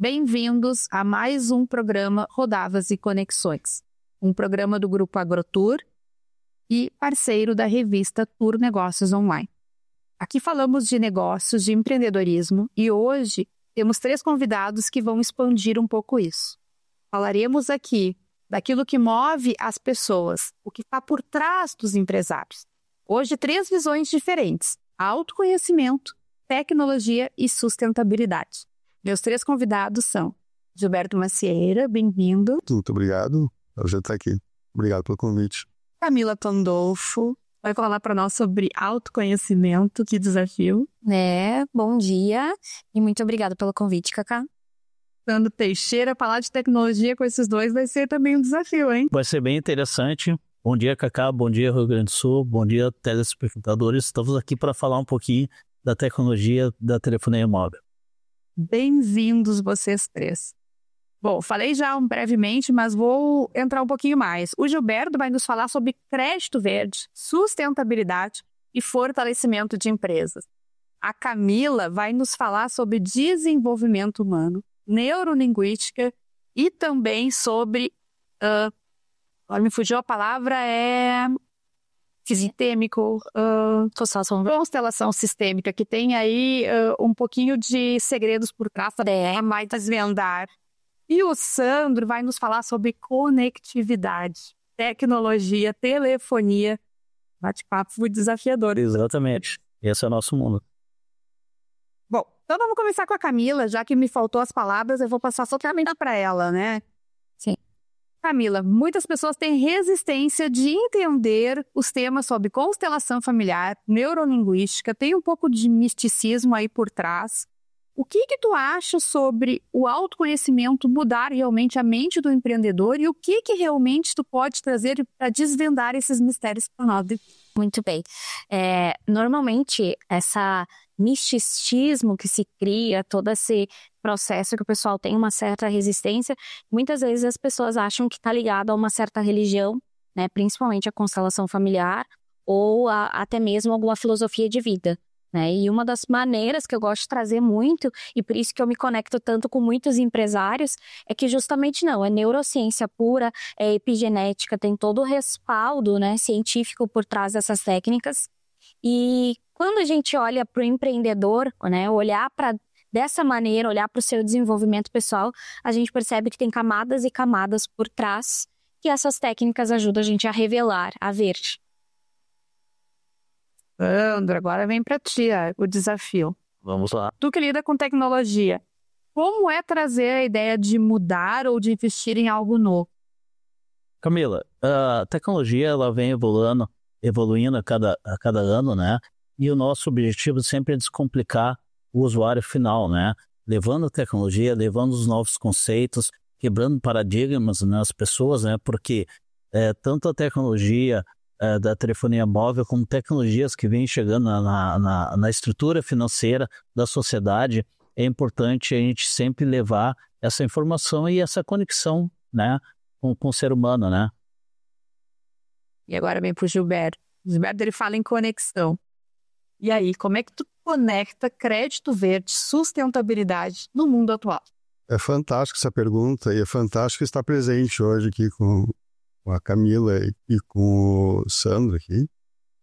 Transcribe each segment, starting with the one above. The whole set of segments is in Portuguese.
Bem-vindos a mais um programa Rodadas e Conexões, um programa do Grupo Agrotur e parceiro da revista Tour Negócios Online. Aqui falamos de negócios, de empreendedorismo e hoje temos 3 convidados que vão expandir um pouco isso. Falaremos aqui daquilo que move as pessoas, o que está por trás dos empresários. Hoje 3 visões diferentes: autoconhecimento, tecnologia e sustentabilidade. Meus 3 convidados são Gilberto Macieira, bem-vindo. Muito obrigado, eu já estou aqui. Obrigado pelo convite. Camila Pandolfo vai falar para nós sobre autoconhecimento, que desafio. Bom dia e muito obrigada pelo convite, Cacá. Sandro Teixeira, falar de tecnologia com esses dois vai ser também um desafio, hein? Vai ser bem interessante. Bom dia, Cacá, bom dia, Rio Grande do Sul, bom dia, telespectadores. Estamos aqui para falar um pouquinho da tecnologia da telefonia móvel. Bem-vindos vocês 3. Bom, falei já brevemente, mas vou entrar um pouquinho mais. O Gilberto vai nos falar sobre crédito verde, sustentabilidade e fortalecimento de empresas. A Camila vai nos falar sobre desenvolvimento humano, neurolinguística e também sobre... agora me fugiu a palavra, sistêmico, constelação sistêmica, que tem aí um pouquinho de segredos por trás para mais desvendar. E o Sandro vai nos falar sobre conectividade, tecnologia, telefonia, bate-papo muito desafiador. Exatamente, esse é o nosso mundo. Bom, então vamos começar com a Camila, já que me faltou as palavras, eu vou passar só para ela, né? Sim. Camila, muitas pessoas têm resistência de entender os temas sobre constelação familiar, neurolinguística, tem um pouco de misticismo aí por trás. O que tu acha sobre o autoconhecimento mudar realmente a mente do empreendedor e o que realmente tu pode trazer para desvendar esses mistérios para nós? Muito bem. Normalmente, essa misticismo que se cria, todo esse processo que o pessoal tem uma certa resistência, muitas vezes as pessoas acham que está ligado a uma certa religião, né, principalmente a constelação familiar, ou até mesmo alguma filosofia de vida. Né? E uma das maneiras que eu gosto de trazer muito, e por isso que eu me conecto tanto com muitos empresários, é que justamente não, é neurociência pura, é epigenética, tem todo o respaldo, né, científico por trás dessas técnicas. E quando a gente olha para o empreendedor, né, olhar para dessa maneira, olhar para o seu desenvolvimento pessoal, a gente percebe que tem camadas e camadas por trás que essas técnicas ajudam a gente a revelar, a ver. Sandro, agora vem para ti o desafio. Vamos lá. Tu que lida com tecnologia, como é trazer a ideia de mudar ou de investir em algo novo? Camila, a tecnologia ela vem evoluindo a cada ano, né? E o nosso objetivo sempre é descomplicar o usuário final, né? Levando a tecnologia, levando os novos conceitos, quebrando paradigmas nas pessoas, né? Porque tanto a tecnologia da telefonia móvel, como tecnologias que vêm chegando na estrutura financeira da sociedade, é importante a gente sempre levar essa informação e essa conexão, né, com o ser humano, né? E agora vem para o Gilberto. O Gilberto, ele fala em conexão. E aí, como é que tu conecta crédito verde, sustentabilidade no mundo atual? É fantástica essa pergunta e é fantástico estar presente hoje aqui com a Camila e com o Sandro aqui,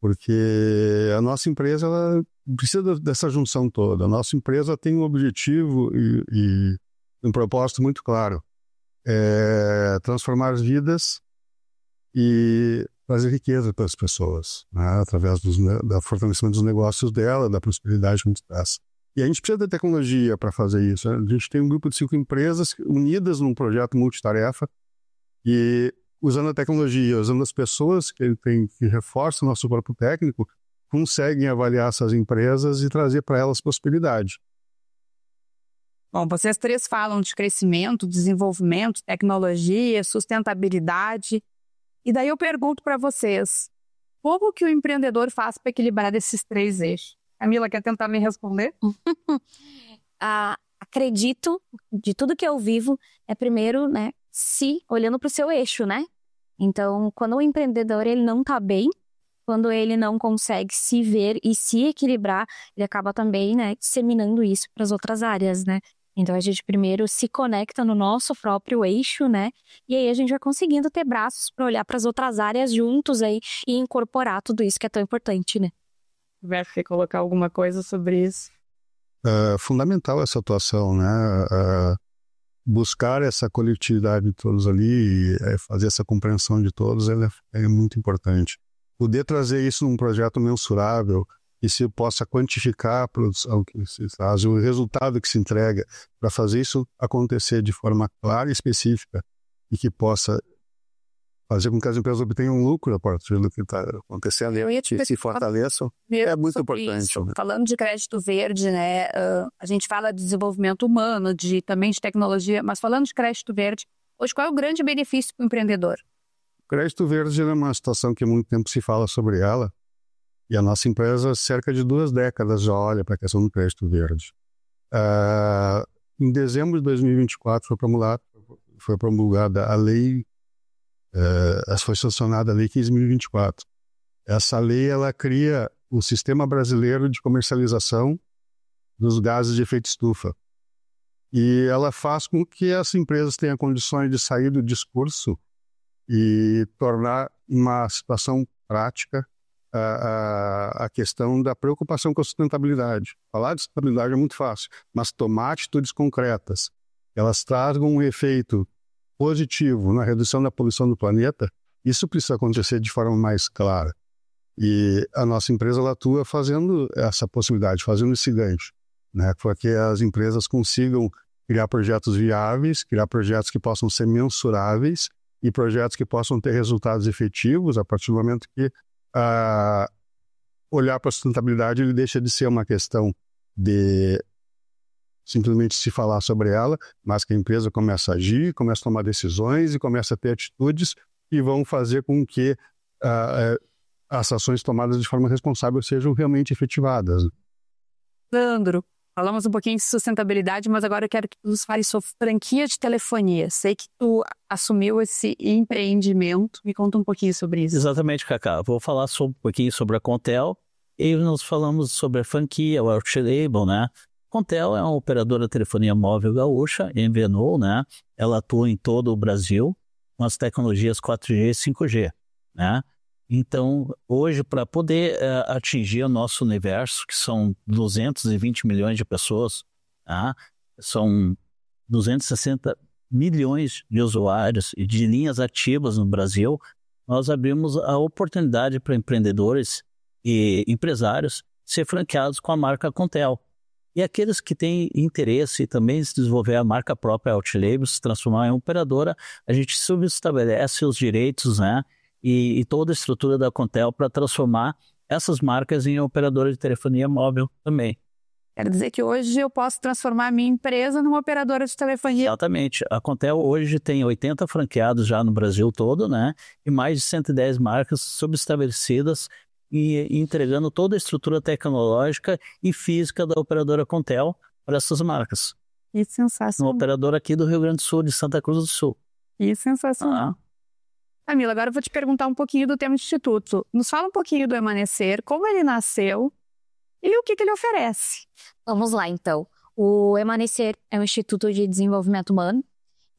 porque a nossa empresa ela precisa dessa junção toda. A nossa empresa tem um objetivo e um propósito muito claro, transformar vidas e trazer riqueza para as pessoas, né? Através do fortalecimento dos negócios dela, da prosperidade que a gente traz. E a gente precisa da tecnologia para fazer isso, né? A gente tem um grupo de 5 empresas unidas num projeto multitarefa e usando a tecnologia, usando as pessoas que reforçam o nosso corpo técnico, conseguem avaliar essas empresas e trazer para elas prosperidade. Bom, vocês 3 falam de crescimento, desenvolvimento, tecnologia, sustentabilidade. E daí eu pergunto para vocês, como que o empreendedor faz para equilibrar esses 3 eixos? Camila, quer tentar me responder? Acredito, de tudo que eu vivo, primeiro, né, olhando para o seu eixo, né? Então, quando o empreendedor ele não está bem, quando ele não consegue se ver e se equilibrar, ele acaba também, né, disseminando isso para as outras áreas, né? Então, a gente primeiro se conecta no nosso próprio eixo, né? E aí a gente vai conseguindo ter braços para olhar para as outras áreas juntos aí e incorporar tudo isso que é tão importante, né? Vai colocar alguma coisa sobre isso? Fundamental essa atuação, né? Buscar essa coletividade de todos ali e fazer essa compreensão de todos é muito importante. Poder trazer isso num projeto mensurável, que se possa quantificar a produção que se faz, o resultado que se entrega, para fazer isso acontecer de forma clara e específica e que possa fazer com que as empresas obtenham um lucro a partir do que está acontecendo e se fortaleçam, é muito importante. Né? Falando de crédito verde, né, a gente fala de desenvolvimento humano, também de tecnologia, mas falando de crédito verde, hoje qual é o grande benefício para o empreendedor? O crédito verde é uma situação que há muito tempo se fala sobre ela, e a nossa empresa, cerca de 2 décadas, já olha para a questão do crédito verde. Em dezembro de 2024 foi promulgada a lei, foi sancionada a lei 15.024. Essa lei ela cria o Sistema Brasileiro de Comercialização dos Gases de Efeito Estufa. E ela faz com que as empresas tenham condições de sair do discurso e tornar uma situação prática a questão da preocupação com a sustentabilidade. Falar de sustentabilidade é muito fácil, mas tomar atitudes concretas, elas tragam um efeito positivo na redução da poluição do planeta, isso precisa acontecer de forma mais clara. E a nossa empresa ela atua fazendo essa possibilidade, fazendo esse gancho, né, para que as empresas consigam criar projetos viáveis, criar projetos que possam ser mensuráveis e projetos que possam ter resultados efetivos a partir do momento que olhar para a sustentabilidade ele deixa de ser uma questão de simplesmente se falar sobre ela, mas que a empresa começa a agir, começa a tomar decisões e começa a ter atitudes que vão fazer com que as ações tomadas de forma responsável sejam realmente efetivadas. Sandro, falamos um pouquinho de sustentabilidade, mas agora eu quero que tu nos fale sobre franquia de telefonia. Sei que tu assumiu esse empreendimento. Me conta um pouquinho sobre isso. Exatamente, Cacá. Vou falar um pouquinho sobre a Contel e nós falamos sobre a franquia, o Outlabel, né? Contel é uma operadora de telefonia móvel gaúcha, MVNO, né? Ela atua em todo o Brasil com as tecnologias 4G e 5G, né? Então, hoje, para poder atingir o nosso universo, que são 220 milhões de pessoas, tá? São 260 milhões de usuários e de linhas ativas no Brasil, nós abrimos a oportunidade para empreendedores e empresários ser franqueados com a marca Contel. E aqueles que têm interesse também em se desenvolver a marca própria Outlabel, se transformar em operadora, a gente subestabelece os direitos, né? E toda a estrutura da Contel para transformar essas marcas em operadora de telefonia móvel também. Quer dizer que hoje eu posso transformar a minha empresa numa operadora de telefonia? Exatamente. A Contel hoje tem 80 franqueados já no Brasil todo, né? E mais de 110 marcas subestabelecidas e entregando toda a estrutura tecnológica e física da operadora Contel para essas marcas. Que sensacional. Uma operadora aqui do Rio Grande do Sul, de Santa Cruz do Sul. Que sensacional. Camila, agora eu vou te perguntar um pouquinho do tema Instituto. Nos fala um pouquinho do Emanecer, como ele nasceu e o que ele oferece. Vamos lá, então. O Emanecer é um Instituto de Desenvolvimento Humano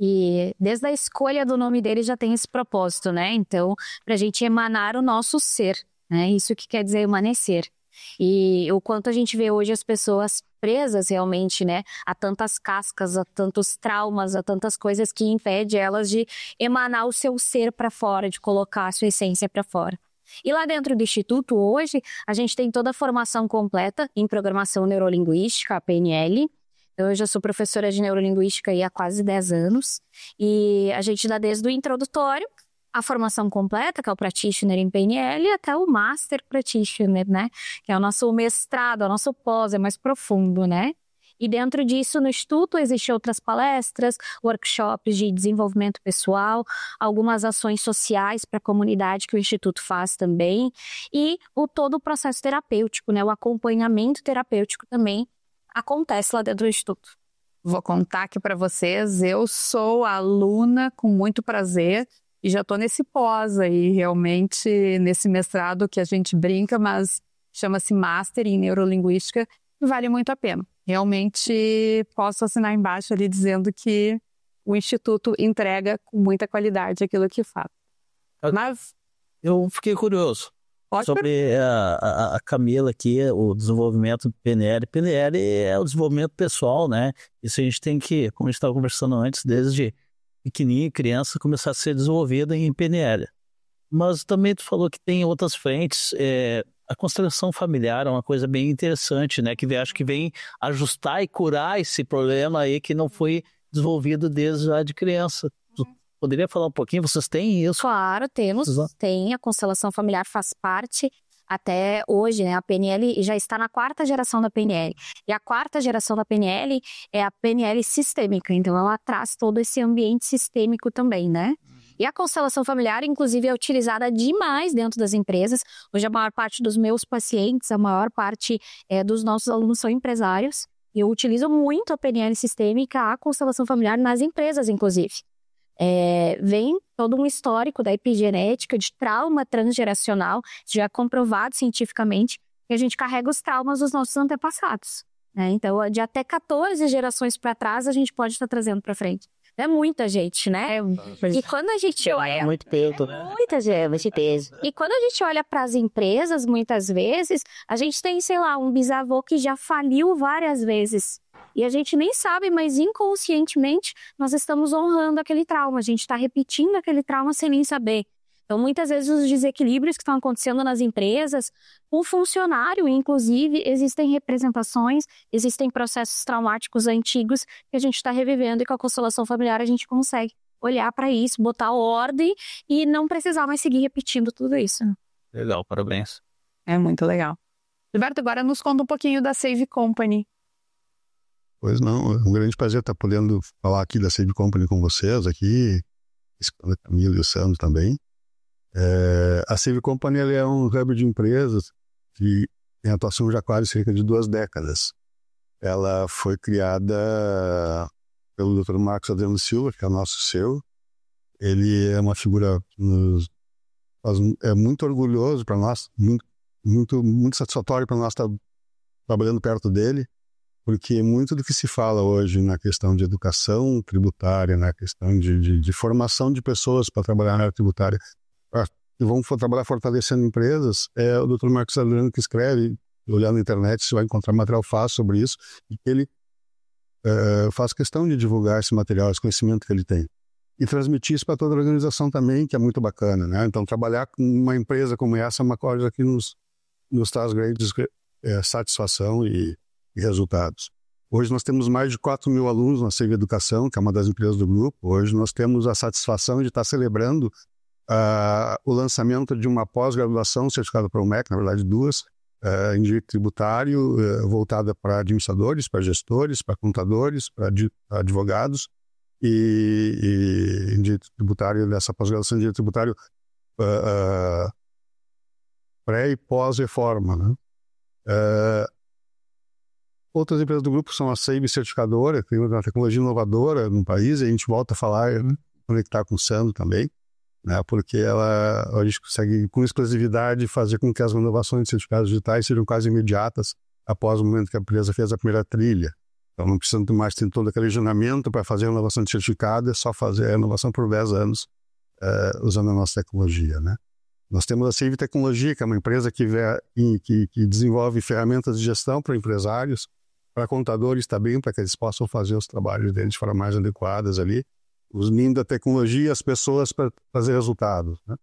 e desde a escolha do nome dele já tem esse propósito, né? Então, para a gente emanar o nosso ser, né? Isso que quer dizer emanecer. E o quanto a gente vê hoje as pessoas presas realmente, né, a tantas cascas, a tantos traumas, a tantas coisas que impedem elas de emanar o seu ser para fora, de colocar a sua essência para fora. E lá dentro do Instituto, hoje, a gente tem toda a formação completa em Programação Neurolinguística, a PNL. Eu já sou professora de Neurolinguística há quase 10 anos. E a gente dá desde o introdutório, a formação completa, que é o Practitioner em PNL, até o Master Practitioner, né? Que é o nosso mestrado, o nosso pós, é mais profundo, né? E dentro disso, no Instituto, existem outras palestras, workshops de desenvolvimento pessoal, algumas ações sociais para a comunidade que o Instituto faz também, e todo o processo terapêutico, né? O acompanhamento terapêutico também acontece lá dentro do Instituto. Vou contar aqui para vocês, eu sou aluna com muito prazer, e já estou nesse pós aí, realmente, nesse mestrado que a gente brinca, mas chama-se Master em Neurolinguística, e vale muito a pena. Realmente posso assinar embaixo ali dizendo que o Instituto entrega com muita qualidade aquilo que faz. Mas eu fiquei curioso pode sobre a Camila aqui, o desenvolvimento do PNL. PNL é o desenvolvimento pessoal, né? Isso a gente tem que, como a gente estava conversando antes, desde pequenininho, criança, começar a ser desenvolvida em PNL. Mas também tu falou que tem outras frentes. A constelação familiar é uma coisa bem interessante, né? Que acho que vem ajustar e curar esse problema aí que não foi desenvolvido desde já de criança. Tu poderia falar um pouquinho? Vocês têm isso? Claro, temos. Tem. A constelação familiar faz parte até hoje, né? A PNL já está na 4ª geração da PNL. E a 4ª geração da PNL é a PNL sistêmica. Então, ela traz todo esse ambiente sistêmico também, né? E a constelação familiar, inclusive, é utilizada demais dentro das empresas. Hoje, a maior parte dos meus pacientes, a maior parte dos nossos alunos são empresários. E eu utilizo muito a PNL sistêmica, a constelação familiar nas empresas, inclusive. Vem todo um histórico da epigenética, de trauma transgeracional, já comprovado cientificamente, que a gente carrega os traumas dos nossos antepassados, né? Então, de até 14 gerações para trás, a gente pode estar trazendo para frente. É muita gente, né? E quando a gente olha... Muito peso, né? Muita gente, peso. E quando a gente olha para as empresas, muitas vezes, a gente tem, sei lá, um bisavô que já faliu várias vezes. E a gente nem sabe, mas inconscientemente nós estamos honrando aquele trauma. A gente está repetindo aquele trauma sem nem saber. Então, muitas vezes, os desequilíbrios que estão acontecendo nas empresas, com o funcionário, inclusive, existem representações, existem processos traumáticos antigos que a gente está revivendo e com a constelação familiar a gente consegue olhar para isso, botar ordem e não precisar mais seguir repetindo tudo isso. Legal, parabéns. É muito legal. Gilberto, agora nos conta um pouquinho da Save Company. Pois não, é um grande prazer estar podendo falar aqui da Save Company com vocês aqui, a Camila e o Sandro também. A Save Company ela é um hub de empresas que tem atuação já há quase cerca de 2 décadas. Ela foi criada pelo Dr. Marcos Adriano Silva, que é o nosso CEO. Ele é uma figura que é muito orgulhoso para nós, muito satisfatório para nós estar trabalhando perto dele, porque muito do que se fala hoje na questão de educação tributária, na questão de formação de pessoas para trabalhar na área tributária, e vão trabalhar fortalecendo empresas, o Dr. Marcos Adriano que escreve, olhar na internet, você vai encontrar material fácil sobre isso, e ele faz questão de divulgar esse material, esse conhecimento que ele tem. E transmitir isso para toda a organização também, que é muito bacana, né? Então, trabalhar com uma empresa como essa é uma coisa que nos traz grandes satisfação e resultados. Hoje nós temos mais de 4.000 alunos na Save Educação, que é uma das empresas do grupo. Hoje nós temos a satisfação de estar celebrando o lançamento de uma pós-graduação certificada pelo MEC, na verdade 2, em direito tributário, voltada para administradores, para gestores, para contadores, para advogados, e em direito tributário, dessa pós-graduação em direito tributário pré e pós-reforma, né? Outras empresas do grupo são a Save Certificadora, que tem uma tecnologia inovadora no país, e a gente volta a falar, né, conectar com o Sandro também, né, porque a gente consegue, com exclusividade, fazer com que as renovações de certificados digitais sejam quase imediatas após o momento que a empresa fez a primeira trilha. Então não precisa mais ter todo aquele agendamento para fazer a renovação de certificado, é só fazer a renovação por 10 anos usando a nossa tecnologia, né? Nós temos a Save Tecnologia, que é uma empresa que desenvolve ferramentas de gestão para empresários, para contadores também, para que eles possam fazer os trabalhos deles de forma mais adequadas ali, unindo a tecnologia e as pessoas para fazer resultados, né?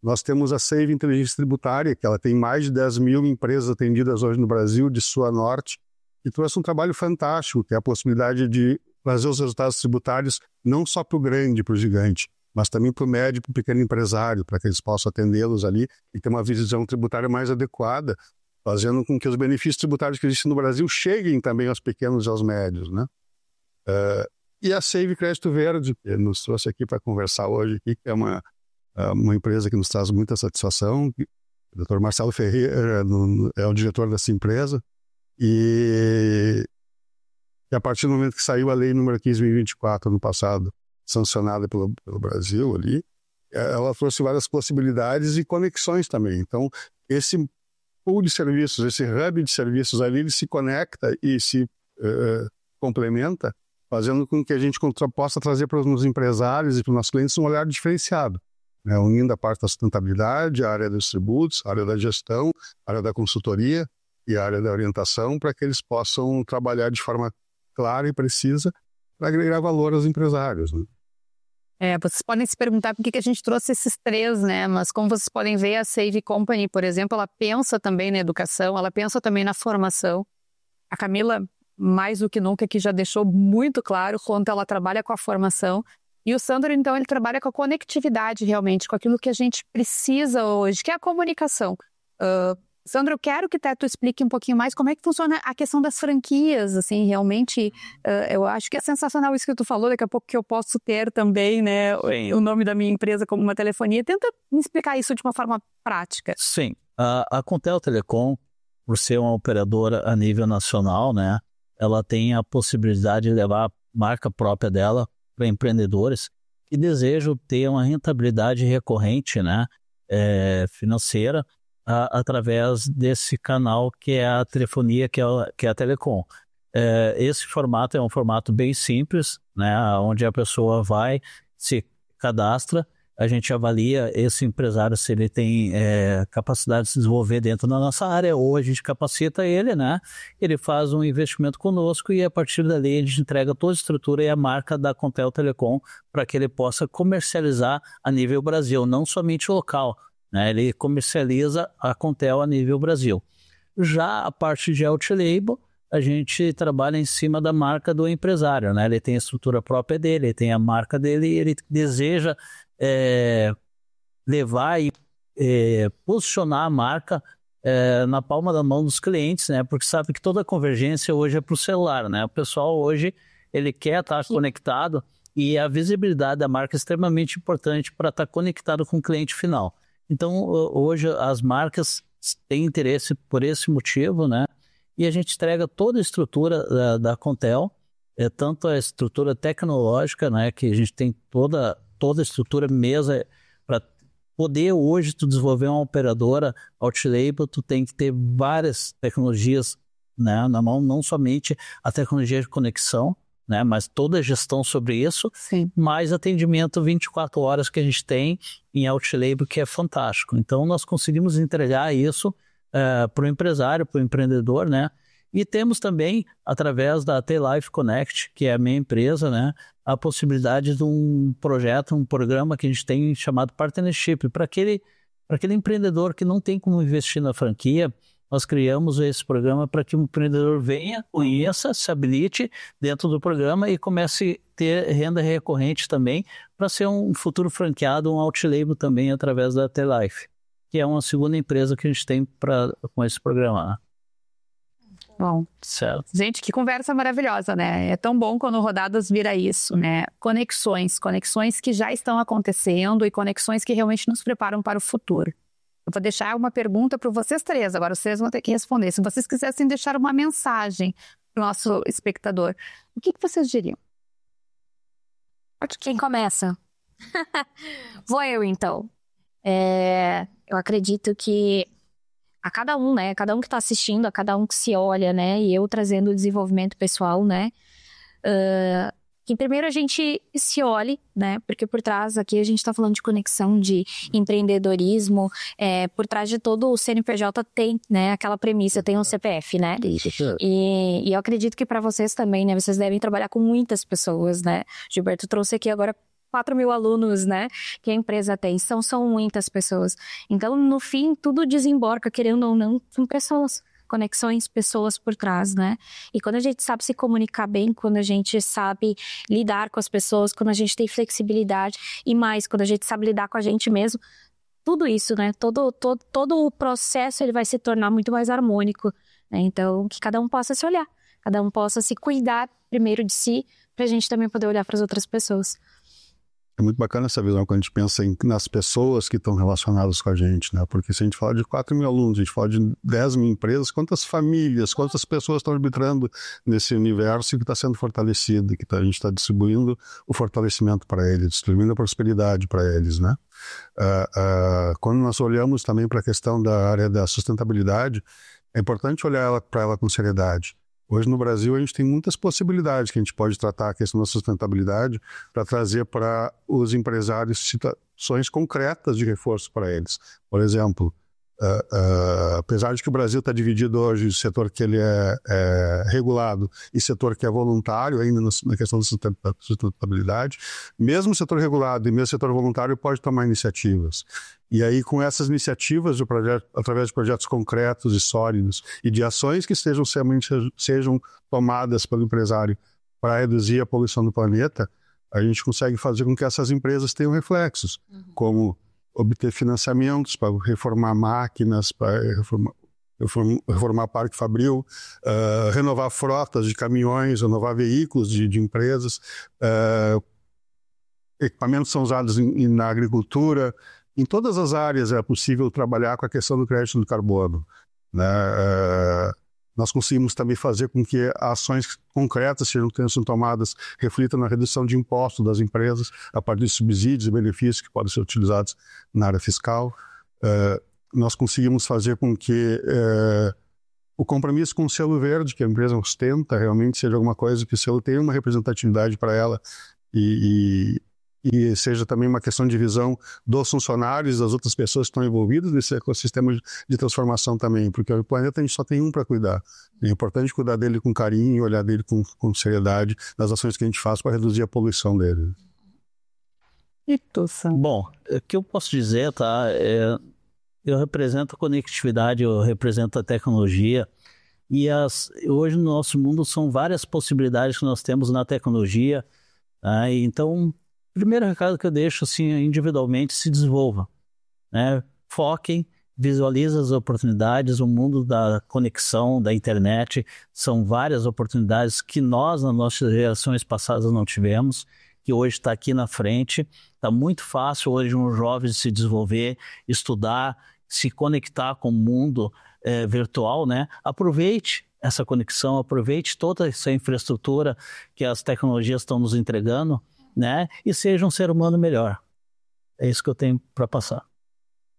Nós temos a Save Inteligência Tributária, que ela tem mais de 10.000 empresas atendidas hoje no Brasil, de sul a norte, e trouxe um trabalho fantástico, que é a possibilidade de trazer os resultados tributários não só para o grande, para o gigante, mas também para o médio e para o pequeno empresário, para que eles possam atendê-los ali e ter uma visão tributária mais adequada, fazendo com que os benefícios tributários que existem no Brasil cheguem também aos pequenos e aos médios, né? E a Save Crédito Verde, que nos trouxe aqui para conversar hoje, aqui, que é uma empresa que nos traz muita satisfação. O Dr. Marcelo Ferreira é o diretor dessa empresa, e a partir do momento que saiu a lei número 15.024 ano passado, sancionada pelo Brasil ali, ela trouxe várias possibilidades e conexões também. Então, esse pool de serviços, esse hub de serviços ali, ele se conecta e se complementa, fazendo com que a gente possa trazer para os empresários e para os nossos clientes um olhar diferenciado, né? Unindo a parte da sustentabilidade, a área dos tributos, a área da gestão, a área da consultoria e a área da orientação, para que eles possam trabalhar de forma clara e precisa para agregar valor aos empresários, né? Vocês podem se perguntar por que a gente trouxe esses 3, né? Mas como vocês podem ver, a Save Company, por exemplo, ela pensa também na educação, ela pensa também na formação. A Camila, mais do que nunca, que já deixou muito claro quanto ela trabalha com a formação. E o Sandro, então, ele trabalha com a conectividade realmente, com aquilo que a gente precisa hoje, que é a comunicação. Sandro, eu quero que tu explique um pouquinho mais como é que funciona a questão das franquias, assim, realmente, eu acho que é sensacional isso que tu falou, daqui a pouco que eu posso ter também, né, o nome da minha empresa como uma telefonia. Tenta me explicar isso de uma forma prática. Sim, a Contel Telecom, por ser uma operadora a nível nacional, né, ela tem a possibilidade de levar a marca própria dela para empreendedores que desejam ter uma rentabilidade recorrente, né, financeira, através desse canal que é a telefonia, que é a Telecom. Esse formato é um formato bem simples, né, onde a pessoa vai, se cadastra, a gente avalia esse empresário se ele tem capacidade de se desenvolver dentro da nossa área, ou a gente capacita ele, né? Ele faz um investimento conosco e a partir dali a gente entrega toda a estrutura e a marca da Contel Telecom para que ele possa comercializar a nível Brasil, não somente local, né? Ele comercializa a Contel a nível Brasil. Já a parte de Outlabel, a gente trabalha em cima da marca do empresário, né? Ele tem a estrutura própria dele, ele tem a marca dele e ele deseja levar e posicionar a marca na palma da mão dos clientes, né? Porque sabe que toda a convergência hoje é para o celular, né? O pessoal hoje ele quer estar conectado e a visibilidade da marca é extremamente importante para estar conectado com o cliente final. Então, hoje as marcas têm interesse por esse motivo, né? E a gente entrega toda a estrutura da Contel, tanto a estrutura tecnológica, né? Que a gente tem toda a estrutura mesa para poder hoje tu desenvolver uma operadora Outlabel, tu tem que ter várias tecnologias, né, na mão, não somente a tecnologia de conexão, né, mas toda a gestão sobre isso. Sim. Mais atendimento 24 horas que a gente tem em Outlabel, que é fantástico. Então nós conseguimos entregar isso para o empresário, para o empreendedor, né? E temos também, através da T-Life Connect, que é a minha empresa, né, a possibilidade de um projeto, um programa que a gente tem chamado Partnership. Para aquele empreendedor que não tem como investir na franquia, nós criamos esse programa para que o empreendedor venha, conheça, se habilite dentro do programa e comece a ter renda recorrente também para ser um futuro franqueado, um Outlabel também através da T-Life, que é uma segunda empresa que a gente tem com esse programa, né? Bom, certo. Gente, que conversa maravilhosa, né? É tão bom quando Rodadas vira isso, né? Conexões que já estão acontecendo e conexões que realmente nos preparam para o futuro. Eu vou deixar uma pergunta para vocês 3, agora vocês vão ter que responder. Se vocês quisessem deixar uma mensagem para o nosso espectador, o que vocês diriam? Quem começa? Vou eu, então. Eu acredito que a cada um, né? Cada um que está assistindo, a cada um que se olha, né? E eu trazendo o desenvolvimento pessoal, né? Que primeiro a gente se olhe, né? Porque por trás aqui a gente está falando de conexão, de empreendedorismo. Por trás de todo o CNPJ tem, né? Aquela premissa, tem um CPF, né? E eu acredito que para vocês também, né? Vocês devem trabalhar com muitas pessoas, né? Gilberto trouxe aqui agora 4.000 alunos, né, que a empresa tem, são muitas pessoas. Então, no fim, tudo desembarca, querendo ou não, com pessoas, conexões, pessoas por trás, né? E quando a gente sabe se comunicar bem, quando a gente sabe lidar com as pessoas, quando a gente tem flexibilidade e mais, quando a gente sabe lidar com a gente mesmo, tudo isso, né, todo o processo, ele vai se tornar muito mais harmônico, né? Então, que cada um possa se olhar, cada um possa se cuidar primeiro de si, pra gente também poder olhar para as outras pessoas. É muito bacana essa visão quando a gente pensa nas pessoas que estão relacionadas com a gente, né? Porque se a gente fala de 4.000 alunos, a gente fala de 10.000 empresas, quantas famílias, quantas pessoas estão arbitrando nesse universo que está sendo fortalecido, que a gente está distribuindo o fortalecimento para eles, distribuindo a prosperidade para eles, né? Quando nós olhamos também para a questão da área da sustentabilidade, é importante olhar para ela com seriedade. Hoje no Brasil a gente tem muitas possibilidades que a gente pode tratar a questão da sustentabilidade para trazer para os empresários situações concretas de reforço para eles. Por exemplo, apesar de que o Brasil está dividido hoje em setor que ele é regulado e setor que é voluntário ainda na questão da sustentabilidade, mesmo o setor regulado e mesmo o setor voluntário pode tomar iniciativas. E aí, com essas iniciativas, através de projetos concretos e sólidos e de ações que sejam tomadas pelo empresário para reduzir a poluição do planeta, a gente consegue fazer com que essas empresas tenham reflexos, como obter financiamentos para reformar máquinas, para reformar parque fabril, renovar frotas de caminhões, renovar veículos de empresas. Equipamentos são usados na agricultura. Em todas as áreas é possível trabalhar com a questão do crédito do carbono, né? Nós conseguimos também fazer com que ações concretas sejam tomadas, reflitam na redução de impostos das empresas, a partir de subsídios e benefícios que podem ser utilizados na área fiscal. Nós conseguimos fazer com que o compromisso com o selo verde, que a empresa ostenta, realmente seja alguma coisa que o selo tenha uma representatividade para ela e seja também uma questão de visão dos funcionários, das outras pessoas que estão envolvidas nesse ecossistema de transformação também, porque o planeta a gente só tem um para cuidar. É importante cuidar dele com carinho e olhar dele com seriedade nas ações que a gente faz para reduzir a poluição dele. E tu, Sam? Bom, o que eu posso dizer, tá? Eu represento a conectividade, eu represento a tecnologia e hoje no nosso mundo são várias possibilidades que nós temos na tecnologia, tá? Então, o primeiro recado que eu deixo, assim, individualmente, se desenvolva, né? Foquem, visualizem as oportunidades, o mundo da conexão, da internet, são várias oportunidades que nós, nas nossas gerações passadas, não tivemos, que hoje está aqui na frente. Está muito fácil hoje um jovem se desenvolver, estudar, se conectar com o mundo virtual, né? Aproveite essa conexão, aproveite toda essa infraestrutura que as tecnologias estão nos entregando, né? E seja um ser humano melhor. É isso que eu tenho para passar.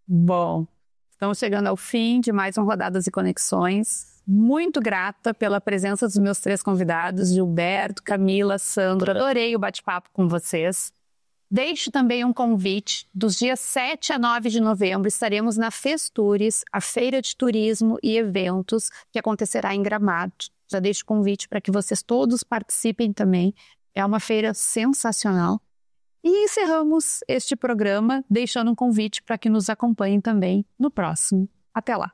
Bom, estamos chegando ao fim de mais um Rodadas e Conexões. Muito grata pela presença dos meus 3 convidados, Gilberto, Camila, Sandro. Adorei o bate-papo com vocês. Deixo também um convite. Dos dias 7 a 9 de novembro estaremos na Festures, a feira de turismo e eventos que acontecerá em Gramado. Já deixo o convite para que vocês todos participem também. É uma feira sensacional. E encerramos este programa deixando um convite para que nos acompanhem também no próximo. Até lá!